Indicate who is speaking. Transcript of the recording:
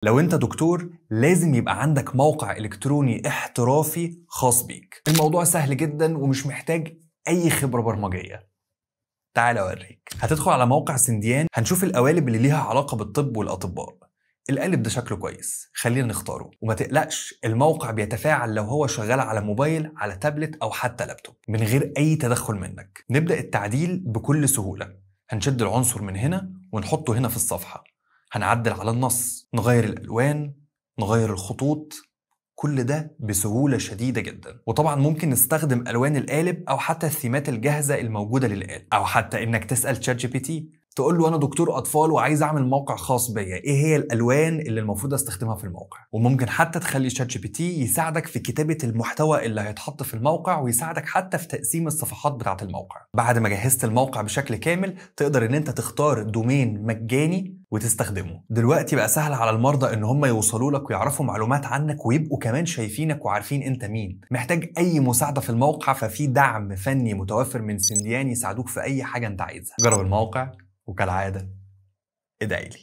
Speaker 1: لو انت دكتور لازم يبقى عندك موقع الكتروني احترافي خاص بيك. الموضوع سهل جدا ومش محتاج اي خبرة برمجية. تعال اوريك. هتدخل على موقع سنديان، هنشوف القوالب اللي ليها علاقة بالطب والاطباء. القالب ده شكله كويس، خلينا نختاره. وما تقلقش، الموقع بيتفاعل لو هو شغال على موبايل، على تابلت او حتى لابتوب، من غير اي تدخل منك. نبدأ التعديل بكل سهولة. هنشد العنصر من هنا ونحطه هنا في الصفحة. هنعدل على النص، نغير الألوان، نغير الخطوط، كل ده بسهولة شديدة جدا. وطبعا ممكن نستخدم ألوان القالب أو حتى الثيمات الجاهزة الموجودة للقالب، أو حتى إنك تسأل تشات جي بي تي تقول له أنا دكتور أطفال وعايز أعمل موقع خاص بيا، إيه هي الألوان اللي المفروض أستخدمها في الموقع. وممكن حتى تخلي شات جي بي تي يساعدك في كتابة المحتوى اللي هيتحط في الموقع، ويساعدك حتى في تقسيم الصفحات بتاعة الموقع. بعد ما جهزت الموقع بشكل كامل تقدر إن أنت تختار دومين مجاني وتستخدمه. دلوقتي بقى سهل على المرضى ان هم يوصلوا لك ويعرفوا معلومات عنك، ويبقوا كمان شايفينك وعارفين انت مين. محتاج اي مساعدة في الموقع، ففي دعم فني متوفر من سنديان يساعدوك في اي حاجة انت عايزها. جرب الموقع، وكالعادة ادعي لي.